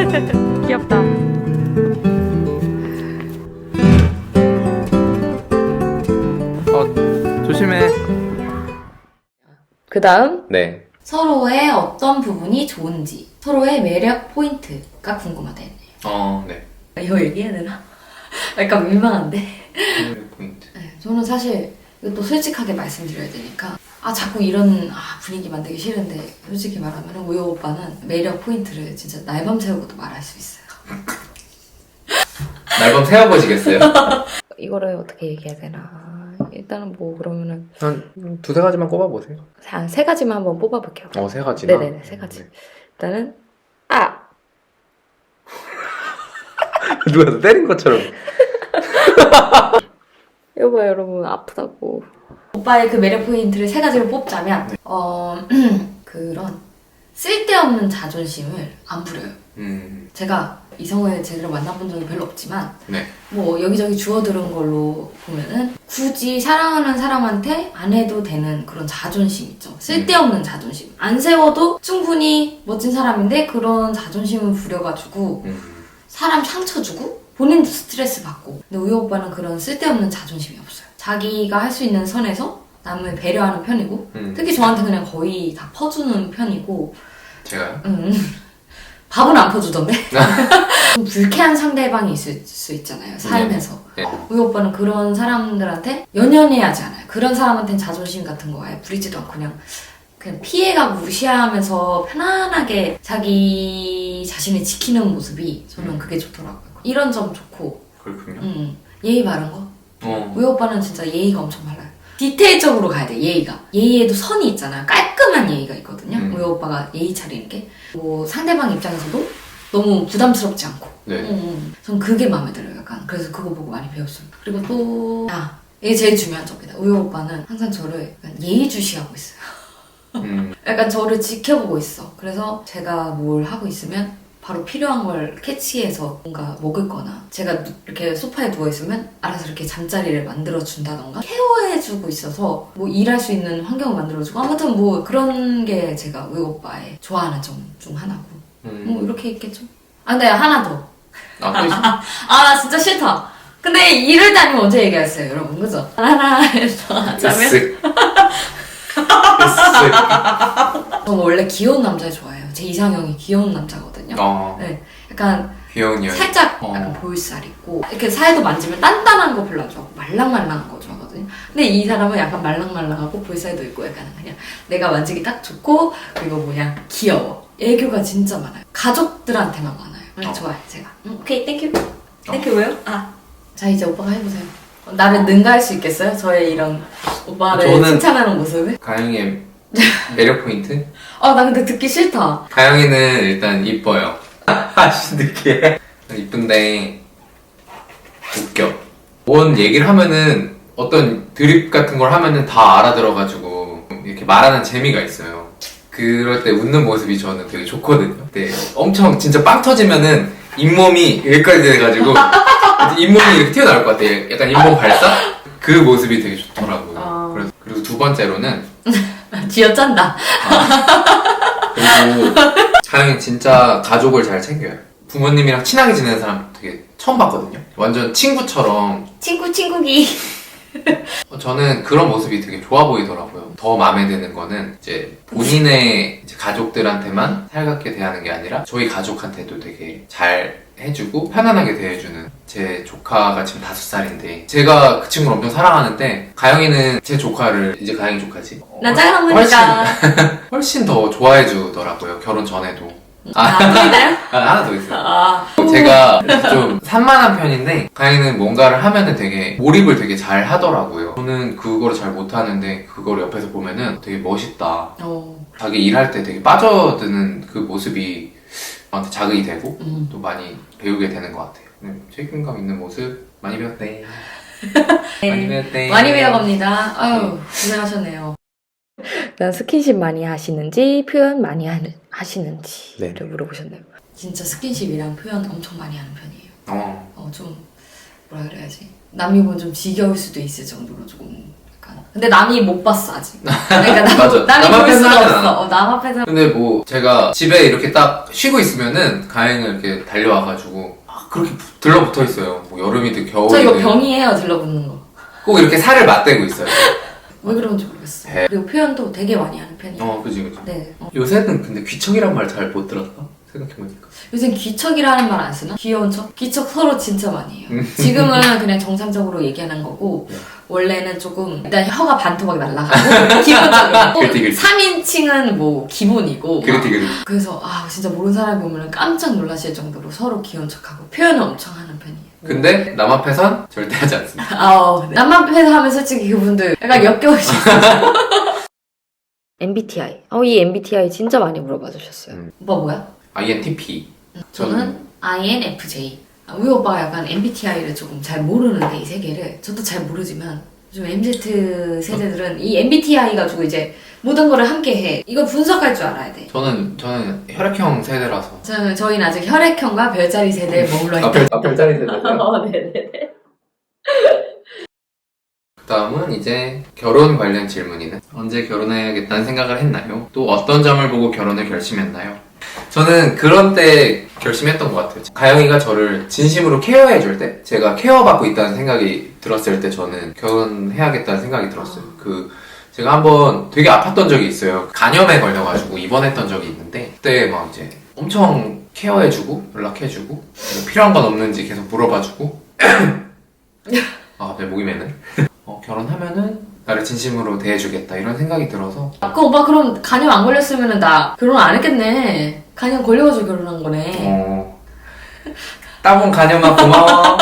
귀엽다. 조심해. 그 다음 네. 서로의 어떤 부분이 좋은지, 서로의 매력 포인트가 궁금하다 했네요. 네. 이거 얘기해야 되나? 약간 민망한데. 포인트. 네, 저는 사실 이것도 솔직하게 말씀드려야 되니까 자꾸 이런 분위기 만들기 싫은데 솔직히 말하면 우효 오빠는 매력 포인트를 진짜 날밤 새우고도 말할 수 있어요. 날밤 세워보시겠어요? 이거를 어떻게 얘기해야 되나. 일단은 뭐 그러면은 한 두세 가지만 꼽아보세요. 한 세 가지만 한번 뽑아볼게요. 세 가지나? 네네네, 세 가지. 네. 일단은 누가 너 때린 것처럼. 여보 여러분 아프다고. 오빠의 그 매력 포인트를 세 가지로 뽑자면 그런 쓸데없는 자존심을 안 부려요. 제가 이성을 제대로 만나본 적이 별로 없지만 네. 뭐 여기저기 주워들은 걸로 보면은 굳이 사랑하는 사람한테 안 해도 되는 그런 자존심 있죠. 쓸데없는 자존심. 안 세워도 충분히 멋진 사람인데 그런 자존심을 부려가지고 사람 상처 주고 본인도 스트레스 받고. 근데 우효 오빠는 그런 쓸데없는 자존심이 없어요. 자기가 할 수 있는 선에서 남을 배려하는 편이고 특히 저한테 그냥 거의 다 퍼주는 편이고. 제가요? 밥은 안 퍼주던데? 좀 불쾌한 상대방이 있을 수 있잖아요, 삶에서. 네. 우효 오빠는 그런 사람들한테 연연해하지 않아요. 그런 사람한테는 자존심 같은 거 아예 부리지도 않고 그냥 피해가고 무시하면서 편안하게 자기 자신을 지키는 모습이 저는 그게 좋더라고요. 이런 점 좋고. 그렇군요. 예의 바른 거. 우효 오빠는 진짜 예의가 엄청 발라요. 디테일적으로 가야 돼, 예의가. 예의에도 선이 있잖아요. 깔끔한 예의가 있거든요. 우효 오빠가 예의 차리는 게. 뭐 상대방 입장에서도 너무 부담스럽지 않고. 네. 전 그게 마음에 들어요, 약간. 그래서 그거 보고 많이 배웠어요. 그리고 또 이게 제일 중요한 점입니다. 우효 오빠는 항상 저를 약간 예의주시하고 있어요. 약간 저를 지켜보고 있어. 그래서 제가 뭘 하고 있으면 바로 필요한 걸 캐치해서 뭔가 먹을 거나 제가 이렇게 소파에 누워있으면 알아서 이렇게 잠자리를 만들어준다던가 케어해주고 있어서 뭐 일할 수 있는 환경을 만들어주고 아무튼 뭐 그런 게 제가 우효 오빠의 좋아하는 점 중 하나고 뭐 이렇게 있겠죠. 근데 하나 더. 또 있어? 나 진짜 싫다. 근데 이럴 때 아니면 언제 얘기했어요, 여러분, 그죠? 하나에서 하자면 저는 원래 귀여운 남자 좋아해요. 제 이상형이 귀여운 남자거든요. 네, 약간 귀여운 여인. 살짝 약간 볼살 있고 이렇게 살도 만지면 단단한 거 별로 안 좋아하고 말랑말랑한 거 좋아하거든요. 근데 이 사람은 약간 말랑말랑하고 볼살도 있고 약간 그냥 내가 만지기 딱 좋고 그리고 뭐냐 귀여워. 애교가 진짜 많아요. 가족들한테만 많아요. 좋아요, 제가. 오케이, 땡큐. 땡큐 왜요? 자, 이제 오빠가 해보세요. 나를 능가할 수 있겠어요? 저의 이런 오빠를 저는 칭찬하는 모습을? 가영이의 매력 포인트? 나 근데 듣기 싫다. 가영이는 일단 이뻐요. 아씨 느끼해. 이쁜데 웃겨. 뭔 얘기를 하면은 어떤 드립 같은 걸 하면은 다 알아들어가지고 이렇게 말하는 재미가 있어요. 그럴 때 웃는 모습이 저는 되게 좋거든요. 근데 엄청 진짜 빵 터지면은 잇몸이 여기까지 돼가지고 잇몸이 이렇게 튀어나올 것 같아요. 약간 잇몸 발사? 그 모습이 되게 좋더라고요. 그리고 두 번째로는 쥐어짠다. 그리고 가영이 진짜 가족을 잘 챙겨요. 부모님이랑 친하게 지내는 사람 되게 처음 봤거든요. 완전 친구처럼. 친구기. 저는 그런 모습이 되게 좋아 보이더라고요. 더 마음에 드는 거는 이제 본인의 이제 가족들한테만 살갑게 대하는 게 아니라 저희 가족한테도 되게 잘 해주고 편안하게 대해주는 제 조카가 지금 5살인데 제가 그 친구를 엄청 사랑하는데 가영이는 제 조카를 이제 가영이 조카지 난 작은 어머니까. 훨씬 더 좋아해 주더라고요. 결혼 전에도. 또 있나요? 하나 더 있어요. 제가 좀 산만한 편인데 가영이는 뭔가를 하면은 되게 몰입을 되게 잘 하더라고요. 저는 그거를 잘 못하는데 그거를 옆에서 보면은 되게 멋있다. 자기 일할 때 되게 빠져드는 그 모습이 저한테 자극이 되고 또 많이 배우게 되는 것 같아요. 책임감 있는 모습 많이 배웠대. 많이 배웠대. 많이 배워갑니다. 아유, 고생하셨네요. 난 스킨십 많이 하시는지 표현 많이 하시는지를 네. 물어보셨네요. 진짜 스킨십이랑 표현 엄청 많이 하는 편이에요. 좀 뭐라 그래야지, 남이 보면 좀 지겨울 수도 있을 정도로 조금 근데 남이 못 봤어 아직. 그러니까 맞아. 남이 남 볼 앞에서 수가 하진 없어. 않아. 남 앞에서. 근데 뭐 제가 집에 이렇게 딱 쉬고 있으면은 가영이가 이렇게 달려와가지고 그렇게 들러붙어 있어요. 뭐 여름이든 저 이거 겨울이든 병이에요 들러붙는 거. 꼭 이렇게 살을 맞대고 있어요. 왜 그런지 모르겠어. 배. 그리고 표현도 되게 많이 하는 편이에요. 그지. 네. 요새는 근데 귀청이란 말 잘 못 들었다 생각해보니까. 요새 귀척이라는 말 안 쓰나? 귀여운 척? 귀척 서로 진짜 많이 해요. 지금은 그냥 정상적으로 얘기하는 거고 네. 원래는 조금 일단 혀가 반토막 날라가고 기본적이고 그렇지. 3인칭은 뭐 기본이고 그렇지. 그래서 진짜 모르는 사람이 보면 깜짝 놀라실 정도로 서로 귀여운 척하고 표현을 엄청 하는 편이에요. 근데 남 앞에선 절대 하지 않습니다. 남만 앞에서 하면 솔직히 그분들 약간 역겨울 수 있어요. MBTI. 이 MBTI 진짜 많이 물어봐 주셨어요. 오빠 뭐야? INTP. 저는 INFJ. 우리 오빠가 약간 MBTI를 조금 잘 모르는데 이 세계를 저도 잘 모르지만 요즘 MZ 세대들은 이 MBTI 가지고 이제 모든 거를 함께 해. 이걸 분석할 줄 알아야 돼. 저는 혈액형 세대라서. 저희는 아직 혈액형과 별자리 세대에 머물러 있다. 별자리 세대세요? 네네네. 그 다음은 이제 결혼 관련 질문이네. 언제 결혼해야겠다는 생각을 했나요? 또 어떤 점을 보고 결혼을 결심했나요? 저는 그런 때 결심했던 것 같아요. 가영이가 저를 진심으로 케어해줄 때, 제가 케어받고 있다는 생각이 들었을 때 저는 결혼해야겠다는 생각이 들었어요. 제가 한번 되게 아팠던 적이 있어요. 간염에 걸려가지고 입원했던 적이 있는데 그때 막 이제 엄청 케어해주고 연락해주고 뭐 필요한 건 없는지 계속 물어봐주고 갑자기 목이 메네. 결혼하면은 나를 진심으로 대해주겠다 이런 생각이 들어서. 오빠 그럼 간염 안 걸렸으면 나 결혼 안 했겠네. 간염 걸려가지고 결혼한 거네. 따봉 간염아 고마워.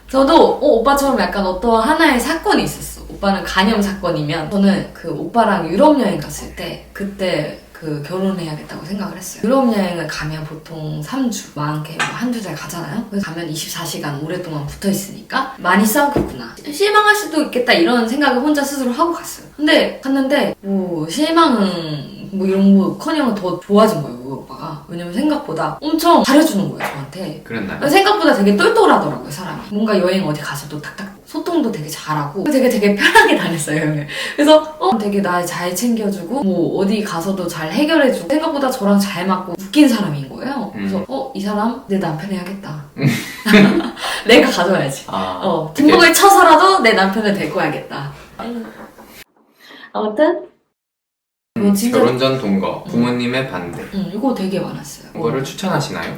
저도 오빠처럼 약간 어떠한 하나의 사건이 있었어. 오빠는 간염 사건이면 저는 그 오빠랑 유럽 여행 갔을 때 그때 결혼해야겠다고 생각을 했어요. 유럽 여행을 가면 보통 3주, 많게 뭐 한두 달 가잖아요. 그래서 가면 24시간 오랫동안 붙어 있으니까 많이 싸우겠구나. 실망할 수도 있겠다 이런 생각을 혼자 스스로 하고 갔어요. 근데 갔는데 뭐 실망은 뭐 이런 거 커녕 더 좋아진 거예요, 우리 오빠가. 왜냐면 생각보다 엄청 잘해주는 거예요, 저한테. 그랬나요? 생각보다 되게 똘똘하더라고요, 사람이. 뭔가 여행 어디 가서도 탁탁 소통도 되게 잘하고 되게 편하게 다녔어요, 여행을. 그래서 되게 나 잘 챙겨주고 뭐 어디 가서도 잘 해결해주고 생각보다 저랑 잘 맞고 웃긴 사람인 거예요. 그래서 이 사람 내 남편 해야겠다. 내가 가져야지. 등록을 쳐서라도 내 남편을 데리고 와야겠다. 아무튼 결혼 전 동거, 부모님의 반대. 이거 되게 많았어요. 동거를 추천하시나요?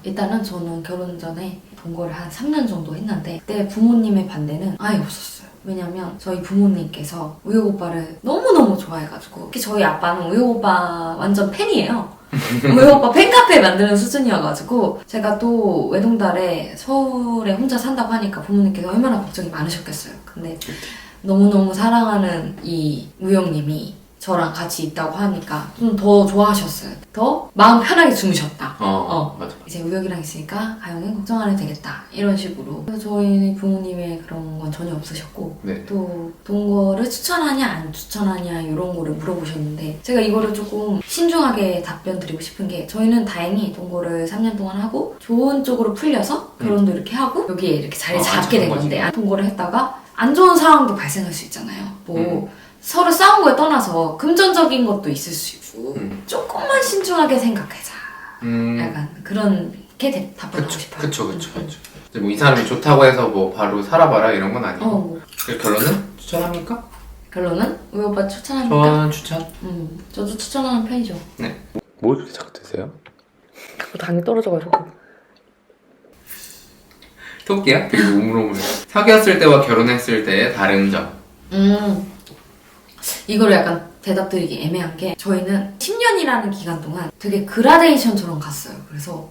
일단은 저는 결혼 전에 동거를 한 3년 정도 했는데 그때 부모님의 반대는 아예 없었어요. 왜냐면 저희 부모님께서 우혁 오빠를 너무너무 좋아해가지고 특히 저희 아빠는 우혁 오빠 완전 팬이에요. 우혁 오빠 팬카페 만드는 수준이어가지고 제가 또 외동달에 서울에 혼자 산다고 하니까 부모님께서 얼마나 걱정이 많으셨겠어요. 근데 너무너무 사랑하는 이 우혁님이 저랑 같이 있다고 하니까 좀 더 좋아하셨어요. 더 마음 편하게 주무셨다. 맞아. 이제 우혁이랑 있으니까 가영이 걱정 안 해도 되겠다. 이런 식으로. 그래서 저희 부모님의 그런 건 전혀 없으셨고 네. 또 동거를 추천하냐 안 추천하냐 이런 거를 물어보셨는데 제가 이거를 조금 신중하게 답변 드리고 싶은 게 저희는 다행히 동거를 3년 동안 하고 좋은 쪽으로 풀려서 결혼도 이렇게 하고 여기에 이렇게 자리 잡게 된 건데 동거를 했다가 안 좋은 상황도 발생할 수 있잖아요. 서로 싸운 거에 떠나서 금전적인 것도 있을 수 있고 조금만 신중하게 생각하자. 약간 그렇게 답변하고 싶어요. 그쵸. 이제 뭐 이 사람이 좋다고 해서 뭐 바로 살아봐라 이런 건 아니고. 결론은 추천합니까? 결론은 우리 오빠 추천합니까? 저는 추천. 저도 추천하는 편이죠. 네. 뭐 이렇게 자꾸 드세요? 자꾸 당이 떨어져가지고. 토끼야? 되게 우물우물. 사귀었을 때와 결혼했을 때의 다른 점. 이거를 약간 대답드리기 애매한 게 저희는 10년이라는 기간 동안 되게 그라데이션처럼 갔어요. 그래서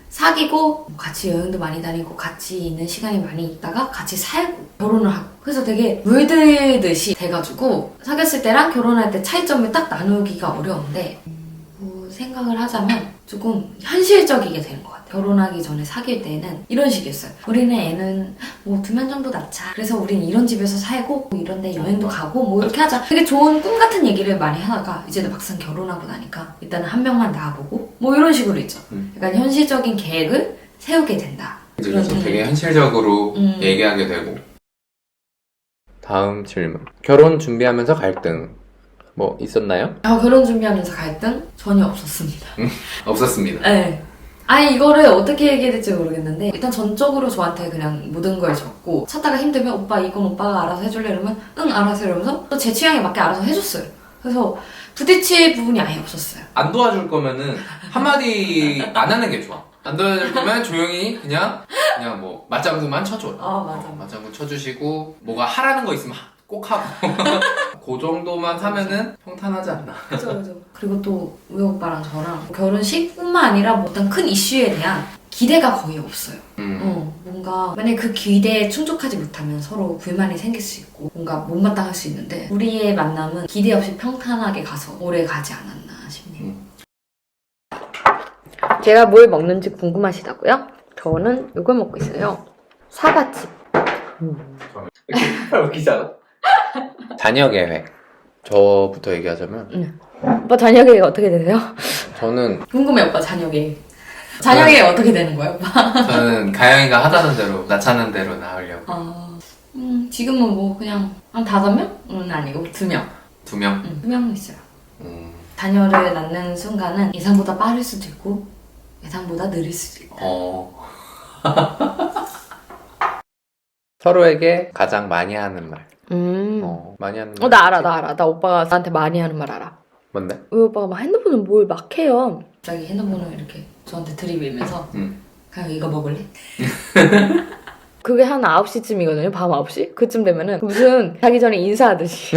사귀고 같이 여행도 많이 다니고 같이 있는 시간이 많이 있다가 같이 살고 결혼을 하고 그래서 되게 물들듯이 돼가지고 사귀었을 때랑 결혼할 때 차이점을 딱 나누기가 어려운데 생각을 하자면 조금 현실적이게 되는 것 같아요. 결혼하기 전에 사귈 때는 이런 식이었어요. 우리는 애는 뭐 2명 정도 낳자. 그래서 우린 이런 집에서 살고 뭐 이런 데 여행도 가고 뭐 이렇게 하자. 되게 좋은 꿈 같은 얘기를 많이 하다가 이제는 막상 결혼하고 나니까 일단은 한 명만 낳아보고 뭐 이런 식으로 있죠. 약간 현실적인 계획을 세우게 된다. 그래서 되게 현실적으로 얘기하게 되고 다음 질문. 결혼 준비하면서 갈등 뭐 있었나요? 결혼 준비하면서 갈등? 전혀 없었습니다. 없었습니다. 네. 아니 이거를 어떻게 얘기해야 될지 모르겠는데 일단 전적으로 저한테 그냥 모든 걸 줬고 찾다가 힘들면 오빠 이건 오빠가 알아서 해줄래? 이러면 응 알아서 이러면서 또 제 취향에 맞게 알아서 해줬어요. 그래서 부딪힐 부분이 아예 없었어요. 안 도와줄 거면은 한마디 안 하는 게 좋아. 안 도와줄 거면 조용히 그냥 뭐 맞장구만 쳐줘. 맞아. 맞장구 쳐주시고 뭐가 하라는 거 있으면 꼭 하고 그 정도만 하면은 평탄하지 않나. 그죠. 그리고 또 우혁 오빠랑 저랑 결혼식뿐만 아니라 뭐 어떤 큰 이슈에 대한 기대가 거의 없어요. 뭔가 만약에 그 기대에 충족하지 못하면 서로 불만이 생길 수 있고 뭔가 못마땅할 수 있는데 우리의 만남은 기대 없이 평탄하게 가서 오래 가지 않았나 싶네요. 제가 뭘 먹는지 궁금하시다고요? 저는 이걸 먹고 있어요. 사과칩. 웃기잖아. 자녀 계획. 저부터 얘기하자면 오빠 자녀 계획 어떻게 되세요? 저는 궁금해 오빠 자녀 계획. 자녀 계획 어떻게 되는 거야 오빠? 저는 가영이가 하자는 대로 낳자는 대로 낳으려고. 지금은 뭐 그냥 한 5명은 아니고 2명. 2명? 2명 있어요. 자녀를 낳는 순간은 예상보다 빠를 수도 있고 예상보다 느릴 수도 있고. 서로에게 가장 많이 하는 말. 많이 하는 말. 나 알아. 나 오빠가 나한테 많이 하는 말 알아. 뭔데? 우리 오빠가 막 핸드폰을 뭘 막 해요. 갑자기 핸드폰을 이렇게 저한테 들이밀면서 그냥 이거 먹을래? 그게 한 9시쯤이거든요. 밤 9시? 그쯤 되면은 무슨 자기 전에 인사하듯이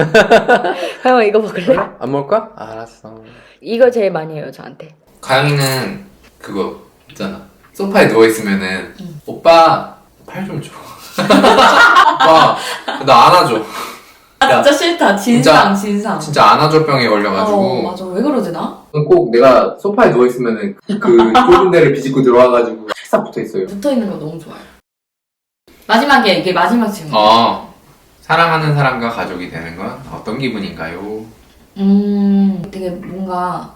가영아 이거 먹을래? 안 먹을까? 알았어. 이거 제일 많이 해요 저한테. 가영이는 그거 있잖아. 소파에 누워있으면은 오빠 팔 좀 줘. 오빠 나 안아줘. 진짜 싫다. 진상. 진짜 안아줘병에 걸려가지고 맞아. 왜 그러지 나? 꼭 내가 소파에 누워있으면은 그 좁은 데를 비집고 들어와가지고 싹 붙어있어요. 붙어있는 거 너무 좋아요. 마지막에 이게 마지막 질문. 사랑하는 사람과 가족이 되는 건 어떤 기분인가요? 되게 뭔가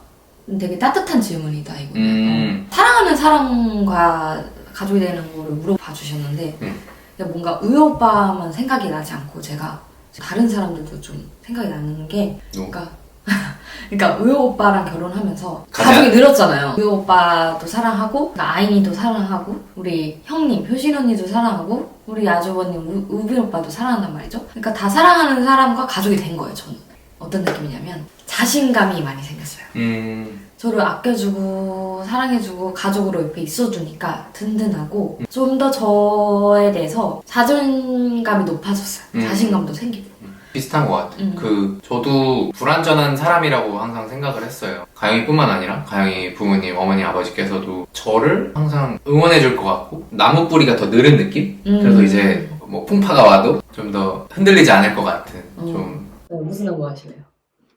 되게 따뜻한 질문이다 이거는. 사랑하는 사람과 가족이 되는 거를 물어봐 주셨는데 뭔가 우효 오빠만 생각이 나지 않고 제가 다른 사람들도 좀 생각이 나는 게 그러니까 우효 오빠랑 결혼하면서 가족이 늘었잖아요. 우효 오빠도 사랑하고 아인이도 사랑하고 우리 형님 효신 언니도 사랑하고 우리 아주버님 우빈 오빠도 사랑한단 말이죠. 그러니까 다 사랑하는 사람과 가족이 된 거예요. 저는 어떤 느낌이냐면 자신감이 많이 생겼어요. 저를 아껴주고 사랑해주고 가족으로 옆에 있어주니까 든든하고 좀 더 저에 대해서 자존감이 높아졌어요. 자신감도 생기고. 비슷한 것 같아요. 저도 불완전한 사람이라고 항상 생각을 했어요. 가영이뿐만 아니라 가영이 부모님, 어머니, 아버지께서도 저를 항상 응원해줄 것 같고 나무 뿌리가 더 느른 느낌? 그래서 이제 뭐 풍파가 와도 좀 더 흔들리지 않을 것 같은 좀. 무슨 나무 하실래요?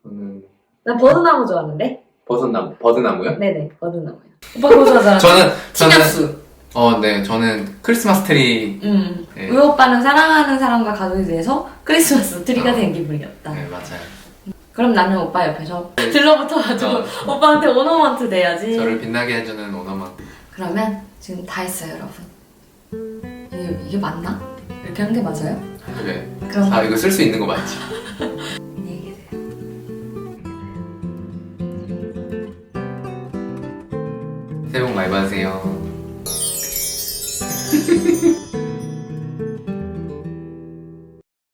저는 난 버드나무 좋아하는데. 버드나무요? 네네 버드나무요. 오빠 그거 좋아하잖아. 저는 침향수. 네, 저는 크리스마스 트리. 네. 우효 오빠는 사랑하는 사람과 가족에 대해서 크리스마스 트리가 된 기분이었다. 네, 맞아요. 그럼 나는 오빠 옆에서 들러붙어가지고 오빠한테 오너먼트 돼야지. 저를 빛나게 해주는 오너만. 그러면 지금 다 했어요, 여러분. 이게 맞나? 이렇게 하는 게 맞아요? 그래. 그럼 이거 쓸 수 있는 거 맞지? 안녕히 계세요. 새해 복 많이 받으세요.